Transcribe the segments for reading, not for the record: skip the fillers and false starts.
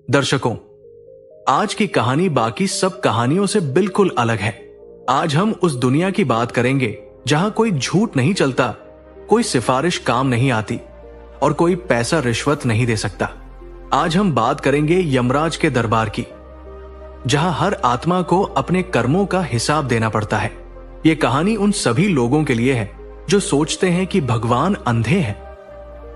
दर्शकों, आज की कहानी बाकी सब कहानियों से बिल्कुल अलग है। आज हम उस दुनिया की बात करेंगे जहां कोई झूठ नहीं चलता, कोई सिफारिश काम नहीं आती और कोई पैसा रिश्वत नहीं दे सकता। आज हम बात करेंगे यमराज के दरबार की, जहां हर आत्मा को अपने कर्मों का हिसाब देना पड़ता है। ये कहानी उन सभी लोगों के लिए है जो सोचते हैं कि भगवान अंधे हैं,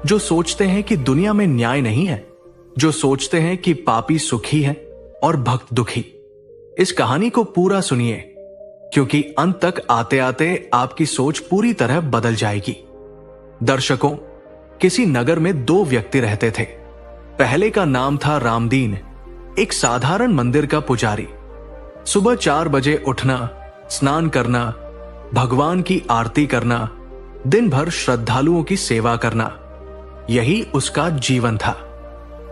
जो सोचते हैं कि दुनिया में न्याय नहीं है, जो सोचते हैं कि पापी सुखी है और भक्त दुखी। इस कहानी को पूरा सुनिए, क्योंकि अंत तक आते आते आपकी सोच पूरी तरह बदल जाएगी। दर्शकों, किसी नगर में दो व्यक्ति रहते थे। पहले का नाम था रामदीन, एक साधारण मंदिर का पुजारी। सुबह 4 बजे उठना, स्नान करना, भगवान की आरती करना, दिन भर श्रद्धालुओं की सेवा करना, यही उसका जीवन था।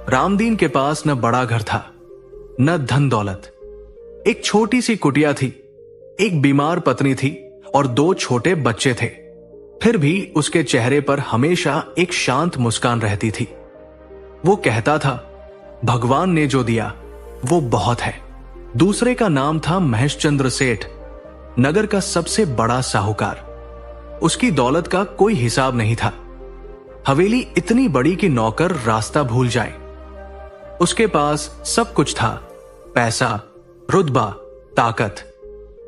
रामदीन के पास न बड़ा घर था, न धन दौलत। एक छोटी सी कुटिया थी, एक बीमार पत्नी थी और 2 छोटे बच्चे थे। फिर भी उसके चेहरे पर हमेशा एक शांत मुस्कान रहती थी। वो कहता था, भगवान ने जो दिया वो बहुत है। दूसरे का नाम था महेशचंद्र सेठ, नगर का सबसे बड़ा साहूकार। उसकी दौलत का कोई हिसाब नहीं था। हवेली इतनी बड़ी कि नौकर रास्ता भूल जाए। उसके पास सब कुछ था, पैसा, रुतबा, ताकत।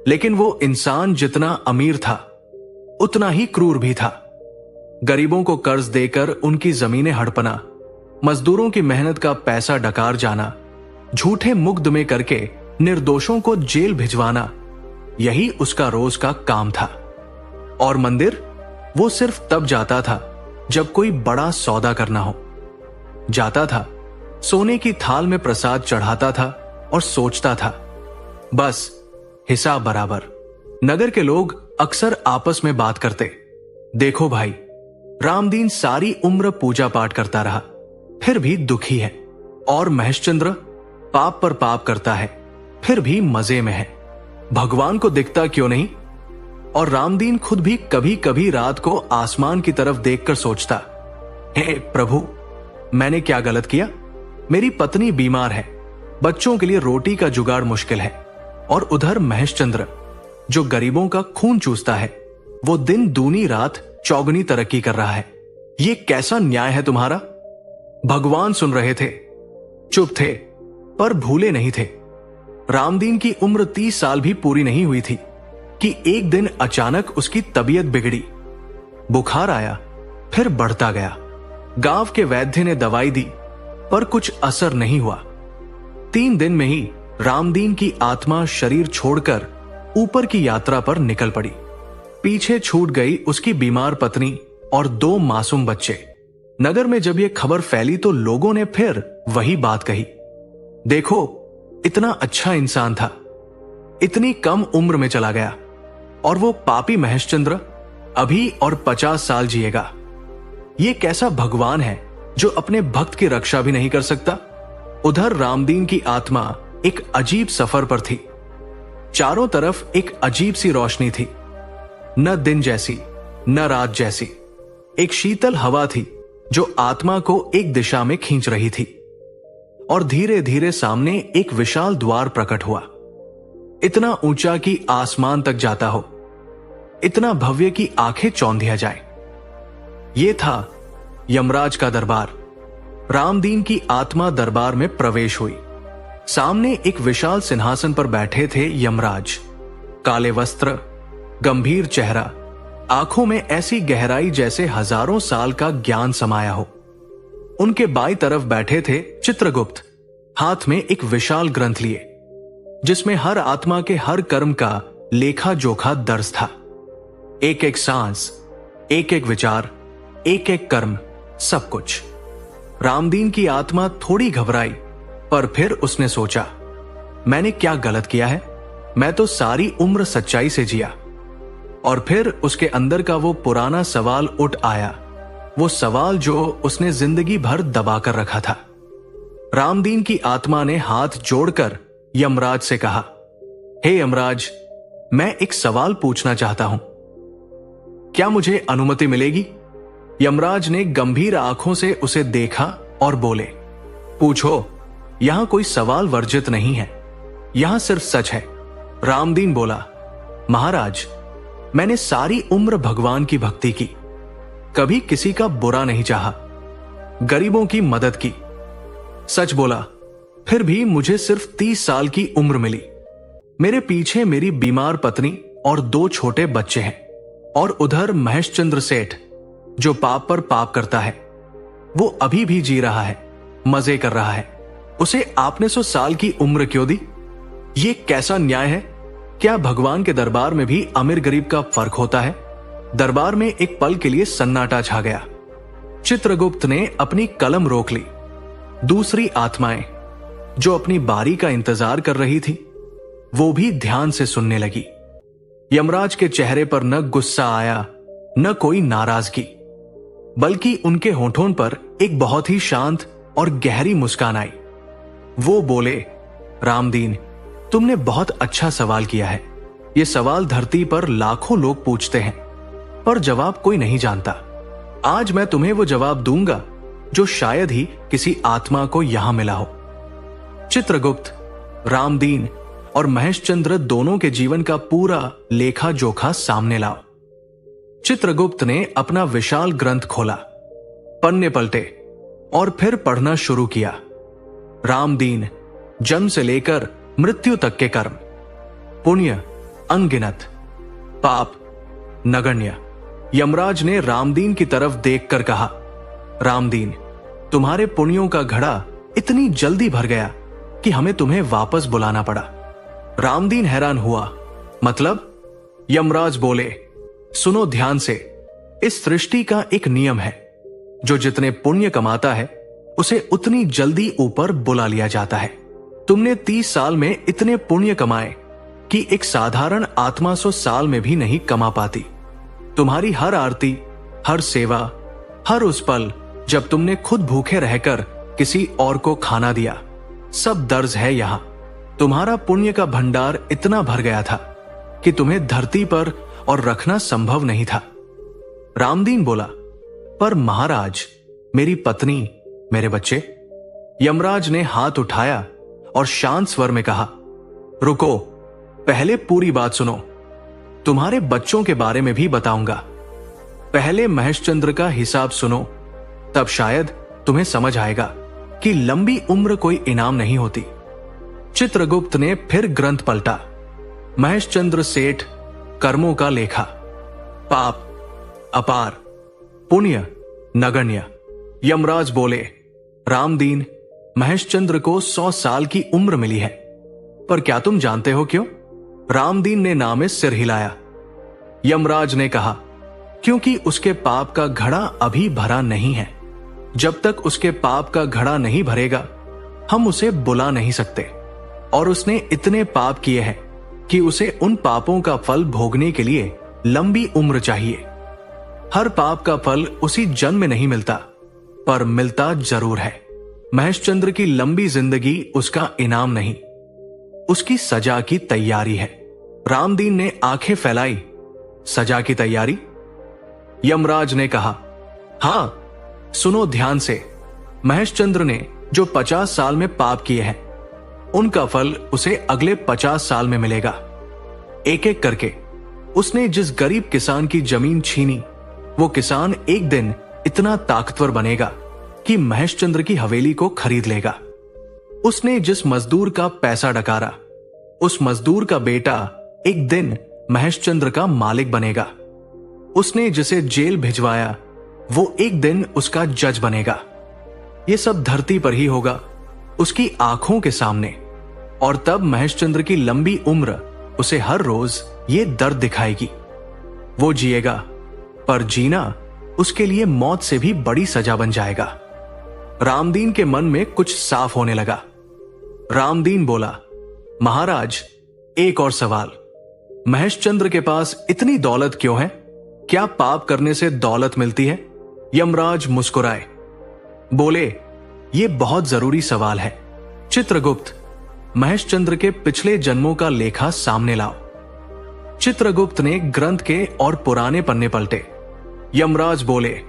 लेकिन वो इंसान जितना अमीर था उतना ही क्रूर भी था। गरीबों को कर्ज देकर उनकी जमीनें हड़पना, मजदूरों की मेहनत का पैसा डकार जाना, झूठे मुकदमे करके निर्दोषों को जेल भिजवाना, यही उसका रोज का काम था। और मंदिर वो सिर्फ तब जाता था जब कोई बड़ा सौदा करना हो। जाता था, सोने की थाल में प्रसाद चढ़ाता था और सोचता था, बस हिसाब बराबर। नगर के लोग अक्सर आपस में बात करते, देखो भाई, रामदीन सारी उम्र पूजा पाठ करता रहा, फिर भी दुखी है। और महेशचंद्र पाप पर पाप करता है, फिर भी मजे में है। भगवान को दिखता क्यों नहीं? और रामदीन खुद भी कभी कभी रात को आसमान की तरफ देखकर सोचता, हे प्रभु, मैंने क्या गलत किया? मेरी पत्नी बीमार है, बच्चों के लिए रोटी का जुगाड़ मुश्किल है, और उधर महेशचंद्र जो गरीबों का खून चूसता है, वो दिन दूनी रात चौगनी तरक्की कर रहा है। ये कैसा न्याय है तुम्हारा? भगवान सुन रहे थे, चुप थे, पर भूले नहीं थे। रामदीन की उम्र 30 साल भी पूरी नहीं हुई थी कि एक दिन अचानक उसकी तबीयत बिगड़ी। बुखार आया, फिर बढ़ता गया। गांव के वैद्य ने दवाई दी, पर कुछ असर नहीं हुआ। 3 दिन में ही रामदीन की आत्मा शरीर छोड़कर ऊपर की यात्रा पर निकल पड़ी। पीछे छूट गई उसकी बीमार पत्नी और 2 मासूम बच्चे। नगर में जब यह खबर फैली तो लोगों ने फिर वही बात कही, देखो, इतना अच्छा इंसान था, इतनी कम उम्र में चला गया। और वो पापी महेशचंद्र अभी और 50 साल जिएगा। ये कैसा भगवान है जो अपने भक्त की रक्षा भी नहीं कर सकता? उधर रामदीन की आत्मा एक अजीब सफर पर थी। चारों तरफ एक अजीब सी रोशनी थी, न दिन जैसी न रात जैसी। एक शीतल हवा थी जो आत्मा को एक दिशा में खींच रही थी। और धीरे धीरे सामने एक विशाल द्वार प्रकट हुआ, इतना ऊंचा कि आसमान तक जाता हो, इतना भव्य कि आंखें चौंधिया जाए। यह था यमराज का दरबार। रामदीन की आत्मा दरबार में प्रवेश हुई। सामने एक विशाल सिंहासन पर बैठे थे यमराज। काले वस्त्र, गंभीर चेहरा, आंखों में ऐसी गहराई जैसे हजारों साल का ज्ञान समाया हो। उनके बाईं तरफ बैठे थे चित्रगुप्त, हाथ में एक विशाल ग्रंथ लिए, जिसमें हर आत्मा के हर कर्म का लेखा जोखा दर्ज था। एक एक सांस, एक एक विचार, एक एक कर्म, सब कुछ। रामदीन की आत्मा थोड़ी घबराई, पर फिर उसने सोचा, मैंने क्या गलत किया है? मैं तो सारी उम्र सच्चाई से जिया। और फिर उसके अंदर का वो पुराना सवाल उठ आया, वो सवाल जो उसने जिंदगी भर दबाकर रखा था। रामदीन की आत्मा ने हाथ जोड़कर यमराज से कहा, हे यमराज, मैं एक सवाल पूछना चाहता हूं, क्या मुझे अनुमति मिलेगी? यमराज ने गंभीर आंखों से उसे देखा और बोले, पूछो। यहां कोई सवाल वर्जित नहीं है, यहां सिर्फ सच है। रामदीन बोला, महाराज, मैंने सारी उम्र भगवान की भक्ति की, कभी किसी का बुरा नहीं चाहा, गरीबों की मदद की। सच बोला, फिर भी मुझे सिर्फ 30 साल की उम्र मिली। मेरे पीछे मेरी बीमार पत्नी और 2 छोटे बच्चे हैं, और उधर महेशचंद्र सेठ जो पाप पर पाप करता है, वो अभी भी जी रहा है, मजे कर रहा है। उसे आपने 100 साल की उम्र क्यों दी? ये कैसा न्याय है? क्या भगवान के दरबार में भी अमीर गरीब का फर्क होता है? दरबार में एक पल के लिए सन्नाटा छा गया। चित्रगुप्त ने अपनी कलम रोक ली। दूसरी आत्माएं जो अपनी बारी का इंतजार कर रही थी, वो भी ध्यान से सुनने लगी। यमराज के चेहरे पर न गुस्सा आया, न कोई नाराजगी, बल्कि उनके होठों पर एक बहुत ही शांत और गहरी मुस्कान आई। वो बोले, रामदीन, तुमने बहुत अच्छा सवाल किया है। ये सवाल धरती पर लाखों लोग पूछते हैं, पर जवाब कोई नहीं जानता। आज मैं तुम्हें वो जवाब दूंगा जो शायद ही किसी आत्मा को यहां मिला हो। चित्रगुप्त, रामदीन और महेशचंद्र दोनों के जीवन का पूरा लेखा जोखा सामने लाओ। चित्रगुप्त ने अपना विशाल ग्रंथ खोला, पन्ने पलटे और फिर पढ़ना शुरू किया। रामदीन, जन्म से लेकर मृत्यु तक के कर्म, पुण्य अनगिनत, पाप नगण्य। यमराज ने रामदीन की तरफ देखकर कहा, रामदीन, तुम्हारे पुण्यों का घड़ा इतनी जल्दी भर गया कि हमें तुम्हें वापस बुलाना पड़ा। रामदीन हैरान हुआ, मतलब? यमराज बोले, सुनो ध्यान से, इस सृष्टि का एक नियम है, जो जितने पुण्य कमाता है उसे उतनी जल्दी ऊपर बुला लिया जाता है। तुमने 30 साल में इतने पुण्य कमाए कि एक साधारण आत्मा 100 साल में भी नहीं कमा पाती। तुम्हारी हर आरती, हर सेवा, हर उस पल जब तुमने खुद भूखे रहकर किसी और को खाना दिया, सब दर्ज है यहां। तुम्हारा पुण्य का भंडार इतना भर गया था कि तुम्हें धरती पर और रखना संभव नहीं था। रामदीन बोला, पर महाराज, मेरी पत्नी, मेरे बच्चे। यमराज ने हाथ उठाया और शांत स्वर में कहा, रुको, पहले पूरी बात सुनो। तुम्हारे बच्चों के बारे में भी बताऊंगा। पहले महेशचंद्र का हिसाब सुनो, तब शायद तुम्हें समझ आएगा कि लंबी उम्र कोई इनाम नहीं होती। चित्रगुप्त ने फिर ग्रंथ पलटा। महेशचंद्र सेठ कर्मों का लेखा, पाप अपार, पुण्य नगण्य। यमराज बोले, रामदीन, महेशचंद्र को 100 साल की उम्र मिली है, पर क्या तुम जानते हो क्यों? रामदीन ने नाम में सिर हिलाया। यमराज ने कहा, क्योंकि उसके पाप का घड़ा अभी भरा नहीं है। जब तक उसके पाप का घड़ा नहीं भरेगा, हम उसे बुला नहीं सकते। और उसने इतने पाप किए हैं कि उसे उन पापों का फल भोगने के लिए लंबी उम्र चाहिए। हर पाप का फल उसी जन्म में नहीं मिलता, पर मिलता जरूर है। महेशचंद्र की लंबी जिंदगी उसका इनाम नहीं, उसकी सजा की तैयारी है। रामदीन ने आंखें फैलाई। सजा की तैयारी? यमराज ने कहा, हां, सुनो ध्यान से। महेशचंद्र ने जो 50 साल में पाप किए हैं, उनका फल उसे अगले 50 साल में मिलेगा। एक एक करके उसने जिस गरीब किसान की जमीन छीनी, वो किसान एक दिन इतना ताकतवर बनेगा कि महेशचंद्र की हवेली को खरीद लेगा। उसने जिस मजदूर का पैसा डकारा, उस मजदूर का बेटा एक दिन महेशचंद्र का मालिक बनेगा। उसने जिसे जेल भिजवाया, वो एक दिन उसका जज बनेगा। ये सब धरती पर ही होगा, उसकी आंखों के सामने। और तब महेशचंद्र की लंबी उम्र उसे हर रोज ये दर्द दिखाएगी। वो जिएगा, पर जीना उसके लिए मौत से भी बड़ी सजा बन जाएगा। रामदीन के मन में कुछ साफ होने लगा। रामदीन बोला, महाराज, एक और सवाल। महेशचंद्र के पास इतनी दौलत क्यों है? क्या पाप करने से दौलत मिलती है? यमराज मुस्कुराए, बोले, ये बहुत जरूरी सवाल है। चित्रगुप्त, महेशचंद्र के पिछले जन्मों का लेखा सामने लाओ। चित्रगुप्त ने ग्रंथ के और पुराने पन्ने पलटे। यमराज बोले,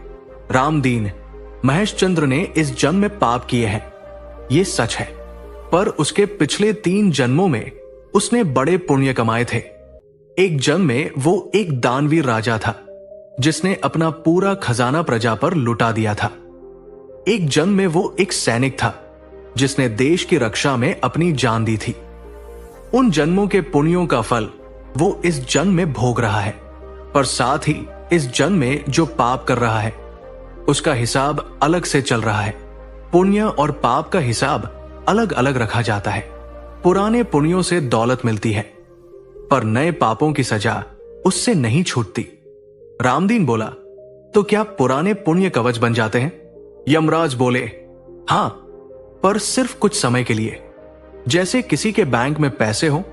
रामदीन, महेशचंद्र ने इस जन्म में पाप किए हैं, ये सच है। पर उसके पिछले 3 जन्मों में उसने बड़े पुण्य कमाए थे। एक जन्म में वो एक दानवीर राजा था जिसने अपना पूरा खजाना प्रजा पर लुटा दिया था। एक जन्म में वो एक सैनिक था जिसने देश की रक्षा में अपनी जान दी थी। उन जन्मों के पुण्यों का फल वो इस जन्म में भोग रहा है, पर साथ ही इस जन्म में जो पाप कर रहा है उसका हिसाब अलग से चल रहा है। पुण्य और पाप का हिसाब अलग अलग रखा जाता है। पुराने पुण्यों से दौलत मिलती है, पर नए पापों की सजा उससे नहीं छूटती। रामदीन बोला, तो क्या पुराने पुण्य कवच बन जाते हैं? यमराज बोले, हां, पर सिर्फ कुछ समय के लिए। जैसे किसी के बैंक में पैसे हो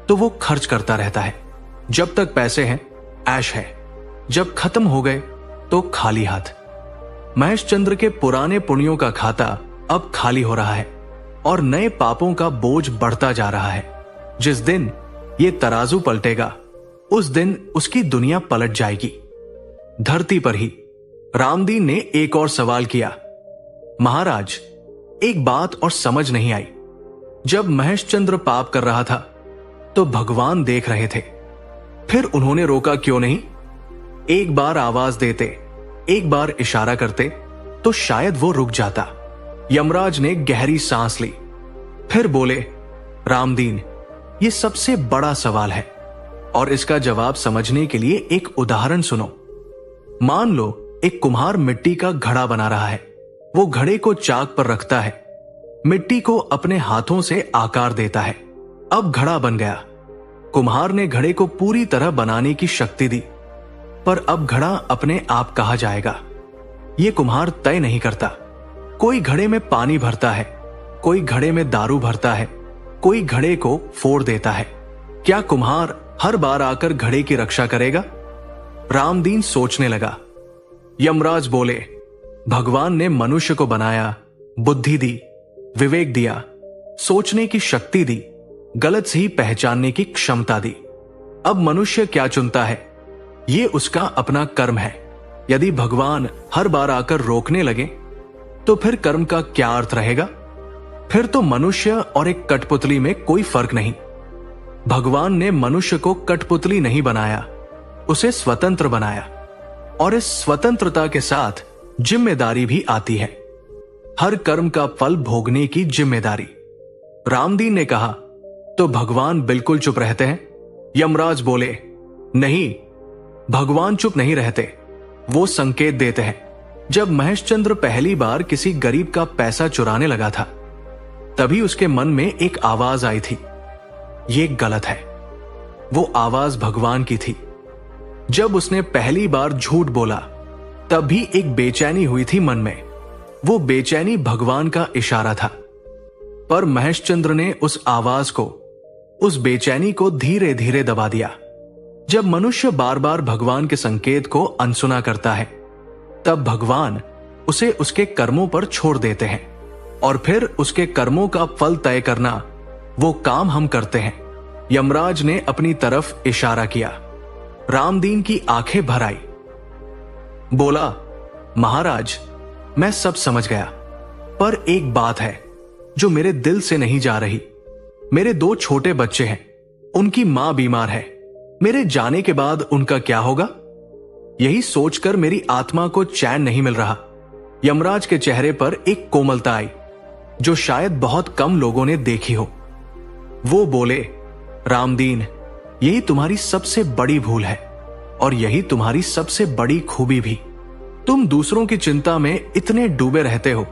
तो वो खर्च करता रहता है। जब तक पैसे हैं ऐश है, जब खत्म हो गए तो खाली हाथ। महेशचंद्र के पुराने पुण्यों का खाता अब खाली हो रहा है और नए पापों का बोझ बढ़ता जा रहा है। जिस दिन ये तराजू पलटेगा उस दिन उसकी दुनिया पलट जाएगी। धरती पर ही रामदीन ने एक और सवाल किया, महाराज, एक बात और समझ नहीं आई। जब महेशचंद्र पाप कर रहा था तो भगवान देख रहे थे, फिर उन्होंने रोका क्यों नहीं? एक बार आवाज देते, एक बार इशारा करते तो शायद वो रुक जाता। यमराज ने गहरी सांस ली, फिर बोले, रामदीन, ये सबसे बड़ा सवाल है और इसका जवाब समझने के लिए एक उदाहरण सुनो। मान लो एक कुम्हार मिट्टी का घड़ा बना रहा है। वो घड़े को चाक पर रखता है, मिट्टी को अपने हाथों से आकार देता है। अब घड़ा बन गया। कुम्हार ने घड़े को पूरी तरह बनाने की शक्ति दी, पर अब घड़ा अपने आप कहाँ जाएगा ये कुम्हार तय नहीं करता। कोई घड़े में पानी भरता है, कोई घड़े में दारू भरता है, कोई घड़े को फोड़ देता है। क्या कुम्हार हर बार आकर घड़े की रक्षा करेगा? रामदीन सोचने लगा। यमराज बोले, भगवान ने मनुष्य को बनाया, बुद्धि दी, विवेक दिया, सोचने की शक्ति दी, गलत सही पहचानने की क्षमता दी। अब मनुष्य क्या चुनता है ये उसका अपना कर्म है। यदि भगवान हर बार आकर रोकने लगे तो फिर कर्म का क्या अर्थ रहेगा? फिर तो मनुष्य और एक कठपुतली में कोई फर्क नहीं। भगवान ने मनुष्य को कठपुतली नहीं बनाया, उसे स्वतंत्र बनाया, और इस स्वतंत्रता के साथ जिम्मेदारी भी आती है। हर कर्म का फल भोगने की जिम्मेदारी। रामदीन ने कहा, तो भगवान बिल्कुल चुप रहते हैं? यमराज बोले, नहीं, भगवान चुप नहीं रहते, वो संकेत देते हैं। जब महेशचंद्र पहली बार किसी गरीब का पैसा चुराने लगा था तभी उसके मन में एक आवाज आई थी, ये गलत है। वो आवाज भगवान की थी। जब उसने पहली बार झूठ बोला तब भी एक बेचैनी हुई थी मन में। वो बेचैनी भगवान का इशारा था, पर महेशचंद्र ने उस आवाज को, उस बेचैनी को धीरे धीरे दबा दिया। जब मनुष्य बार बार भगवान के संकेत को अनसुना करता है तब भगवान उसे उसके कर्मों पर छोड़ देते हैं और फिर उसके कर्मों का फल तय करना वो काम हम करते हैं। यमराज ने अपनी तरफ इशारा किया। रामदीन की आंखें भर आई। बोला, महाराज, मैं सब समझ गया, पर एक बात है जो मेरे दिल से नहीं जा रही। मेरे 2 छोटे बच्चे हैं, उनकी मां बीमार है, मेरे जाने के बाद उनका क्या होगा? यही सोचकर मेरी आत्मा को चैन नहीं मिल रहा। यमराज के चेहरे पर एक कोमलता आई जो शायद बहुत कम लोगों ने देखी हो। वो बोले, रामदीन, यही तुम्हारी सबसे बड़ी भूल है और यही तुम्हारी सबसे बड़ी खूबी भी। तुम दूसरों की चिंता में इतने डूबे रहते हो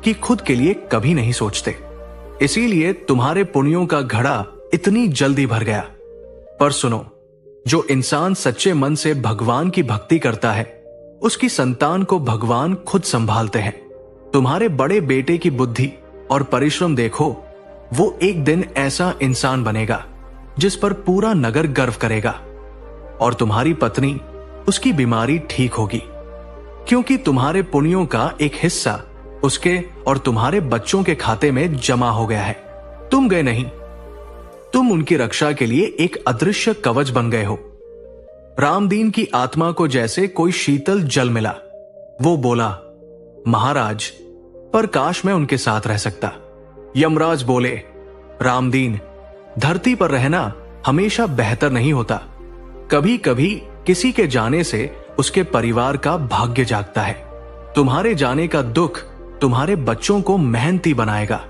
कि खुद के लिए कभी नहीं सोचते। इसीलिए तुम्हारे पुण्यों का घड़ा इतनी जल्दी भर गया। पर सुनो, जो इंसान सच्चे मन से भगवान की भक्ति करता है उसकी संतान को भगवान खुद संभालते हैं। तुम्हारे बड़े बेटे की बुद्धि और परिश्रम देखो, वो एक दिन ऐसा इंसान बनेगा जिस पर पूरा नगर गर्व करेगा। और तुम्हारी पत्नी, उसकी बीमारी ठीक होगी, क्योंकि तुम्हारे पुण्यों का एक हिस्सा उसके और तुम्हारे बच्चों के खाते में जमा हो गया है। तुम गए नहीं, तुम उनकी रक्षा के लिए एक अदृश्य कवच बन गए हो। रामदीन की आत्मा को जैसे कोई शीतल जल मिला। वो बोला, महाराज, पर काश मैं उनके साथ रह सकता। यमराज बोले, रामदीन, धरती पर रहना हमेशा बेहतर नहीं होता। कभी कभी किसी के जाने से उसके परिवार का भाग्य जागता है। तुम्हारे जाने का दुख तुम्हारे बच्चों को मेहनती बनाएगा,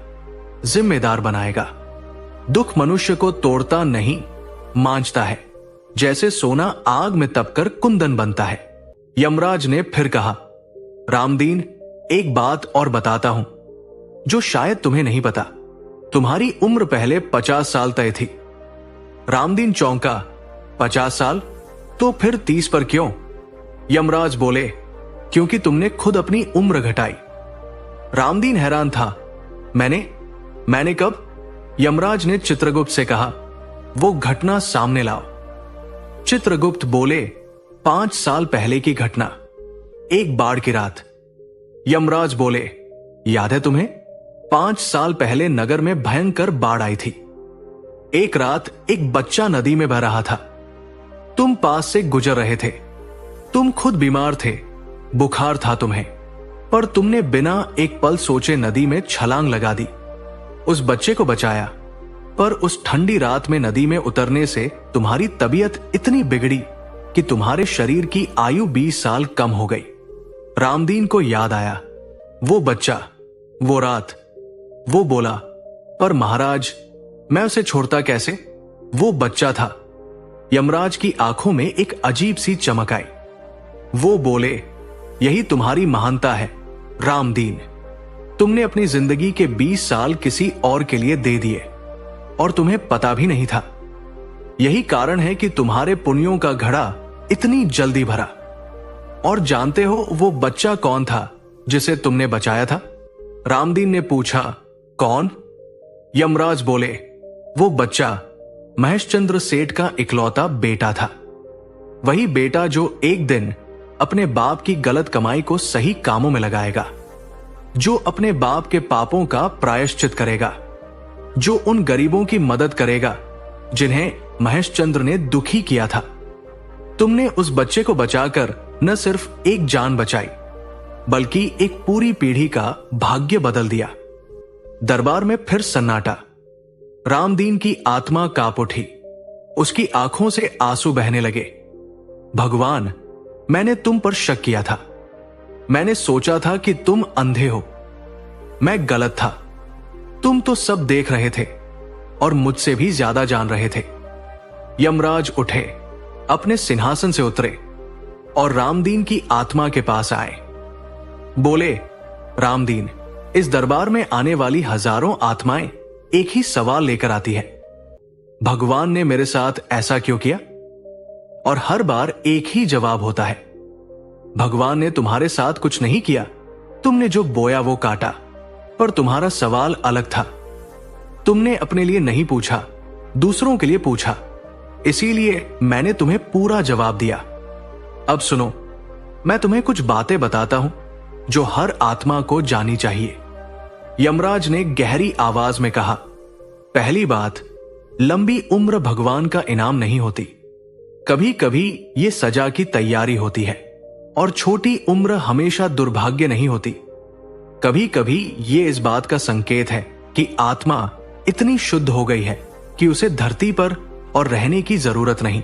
जिम्मेदार बनाएगा। दुख मनुष्य को तोड़ता नहीं, मांझता है, जैसे सोना आग में तपकर कुंदन बनता है। यमराज ने फिर कहा, रामदीन, एक बात और बताता हूं जो शायद तुम्हें नहीं पता। तुम्हारी उम्र पहले 50 साल तय थी। रामदीन चौंका। 50 साल? तो फिर 30 पर क्यों? यमराज बोले, क्योंकि तुमने खुद अपनी उम्र घटाई। रामदीन हैरान था। मैंने कब? यमराज ने चित्रगुप्त से कहा, वो घटना सामने लाओ। चित्रगुप्त बोले, 5 साल पहले की घटना, एक बाढ़ की रात। यमराज बोले, याद है तुम्हें? 5 साल पहले नगर में भयंकर बाढ़ आई थी। एक रात एक बच्चा नदी में बह रहा था। तुम पास से गुजर रहे थे। तुम खुद बीमार थे, बुखार था तुम्हें, पर तुमने बिना एक पल सोचे नदी में छलांग लगा दी, उस बच्चे को बचाया। पर उस ठंडी रात में नदी में उतरने से तुम्हारी तबीयत इतनी बिगड़ी कि तुम्हारे शरीर की आयु 20 साल कम हो गई। रामदीन को याद आया, वो बच्चा, वो रात। वो बोला, पर महाराज, मैं उसे छोड़ता कैसे? वो बच्चा था। यमराज की आंखों में एक अजीब सी चमक आई। वो बोले, यही तुम्हारी महानता है रामदीन। तुमने अपनी जिंदगी के 20 साल किसी और के लिए दे दिए और तुम्हें पता भी नहीं था। यही कारण है कि तुम्हारे पुण्यों का घड़ा इतनी जल्दी भरा। और जानते हो वो बच्चा कौन था जिसे तुमने बचाया था? रामदीन ने पूछा, कौन? यमराज बोले, वो बच्चा महेशचंद्र सेठ का इकलौता बेटा था। वही बेटा जो एक दिन अपने बाप की गलत कमाई को सही कामों में लगाएगा, जो अपने बाप के पापों का प्रायश्चित करेगा, जो उन गरीबों की मदद करेगा जिन्हें महेशचंद्र ने दुखी किया था। तुमने उस बच्चे को बचाकर न सिर्फ एक जान बचाई, बल्कि एक पूरी पीढ़ी का भाग्य बदल दिया। दरबार में फिर सन्नाटा। रामदीन की आत्मा कांप उठी। उसकी आंखों से आंसू बहने लगे। भगवान, मैंने तुम पर शक किया था। मैंने सोचा था कि तुम अंधे हो। मैं गलत था। तुम तो सब देख रहे थे और मुझसे भी ज्यादा जान रहे थे। यमराज उठे, अपने सिंहासन से उतरे और रामदीन की आत्मा के पास आए। बोले, रामदीन, इस दरबार में आने वाली हजारों आत्माएं एक ही सवाल लेकर आती है, भगवान ने मेरे साथ ऐसा क्यों किया? और हर बार एक ही जवाब होता है, भगवान ने तुम्हारे साथ कुछ नहीं किया, तुमने जो बोया वो काटा। पर तुम्हारा सवाल अलग था। तुमने अपने लिए नहीं पूछा, दूसरों के लिए पूछा। इसीलिए मैंने तुम्हें पूरा जवाब दिया। अब सुनो, मैं तुम्हें कुछ बातें बताता हूं जो हर आत्मा को जानी चाहिए। यमराज ने गहरी आवाज में कहा, पहली बात, लंबी उम्र भगवान का इनाम नहीं होती। कभी कभी ये सजा की तैयारी होती है। और छोटी उम्र हमेशा दुर्भाग्य नहीं होती। कभी कभी ये इस बात का संकेत है कि आत्मा इतनी शुद्ध हो गई है कि उसे धरती पर और रहने की जरूरत नहीं।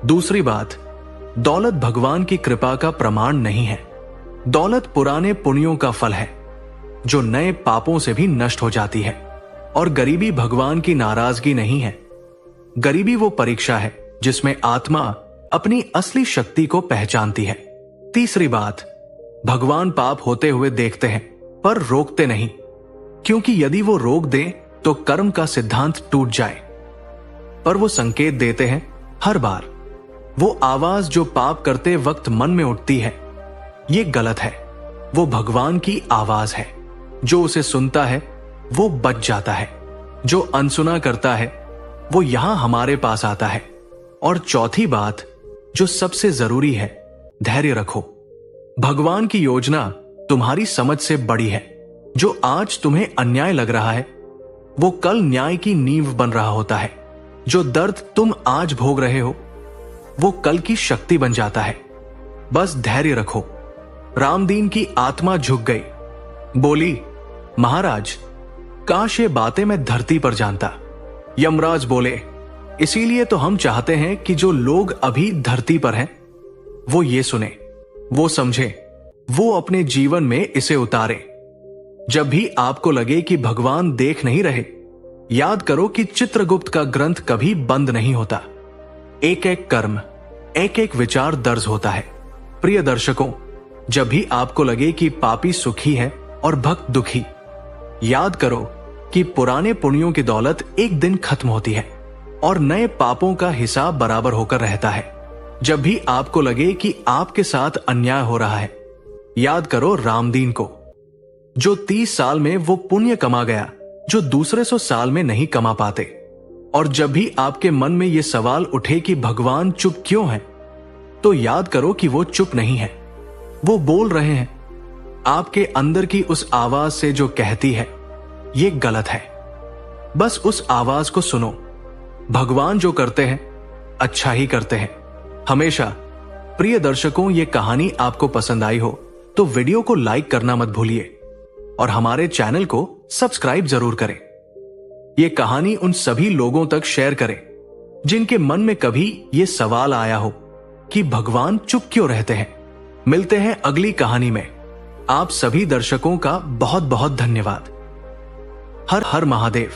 दूसरी बात, दौलत भगवान की कृपा का प्रमाण नहीं है। दौलत पुराने पुण्यों का फल है जो नए पापों से भी नष्ट हो जाती है। और गरीबी भगवान की नाराजगी नहीं है। गरीबी वो परीक्षा है जिसमें आत्मा अपनी असली शक्ति को पहचानती है। तीसरी बात, भगवान पाप होते हुए देखते हैं पर रोकते नहीं, क्योंकि यदि वो रोक दें तो कर्म का सिद्धांत टूट जाए। पर वो संकेत देते हैं हर बार। वो आवाज जो पाप करते वक्त मन में उठती है, ये गलत है। वो भगवान की आवाज है। जो उसे सुनता है वो बच जाता है। जो अनसुना करता है वो यहां हमारे पास आता है। और चौथी बात, जो सबसे जरूरी है, धैर्य रखो। भगवान की योजना तुम्हारी समझ से बड़ी है। जो आज तुम्हें अन्याय लग रहा है वो कल न्याय की नींव बन रहा होता है। जो दर्द तुम आज भोग रहे हो वो कल की शक्ति बन जाता है। बस धैर्य रखो। रामदीन की आत्मा झुक गई, बोली, महाराज, काश ये बातें मैं धरती पर जानता। यमराज बोले, इसीलिए तो हम चाहते हैं कि जो लोग अभी धरती पर हैं वो ये सुने, वो समझे, वो अपने जीवन में इसे उतारे। जब भी आपको लगे कि भगवान देख नहीं रहे, याद करो कि चित्रगुप्त का ग्रंथ कभी बंद नहीं होता। एक एक कर्म, एक एक विचार दर्ज होता है। प्रिय दर्शकों, जब भी आपको लगे कि पापी सुखी है और भक्त दुखी, याद करो कि पुराने पुण्यों की दौलत एक दिन खत्म होती है और नए पापों का हिसाब बराबर होकर रहता है। जब भी आपको लगे कि आपके साथ अन्याय हो रहा है, याद करो रामदीन को, जो 30 साल में वो पुण्य कमा गया जो दूसरे 100 साल में नहीं कमा पाते। और जब भी आपके मन में ये सवाल उठे कि भगवान चुप क्यों है, तो याद करो कि वो चुप नहीं है, वो बोल रहे हैं। आपके अंदर की उस आवाज से जो कहती है ये गलत है, बस उस आवाज को सुनो। भगवान जो करते हैं अच्छा ही करते हैं हमेशा। प्रिय दर्शकों, ये कहानी आपको पसंद आई हो तो वीडियो को लाइक करना मत भूलिए और हमारे चैनल को सब्सक्राइब जरूर करें। ये कहानी उन सभी लोगों तक शेयर करें जिनके मन में कभी ये सवाल आया हो कि भगवान चुप क्यों रहते हैं। मिलते हैं अगली कहानी में। आप सभी दर्शकों का बहुत बहुत धन्यवाद। हर हर महादेव।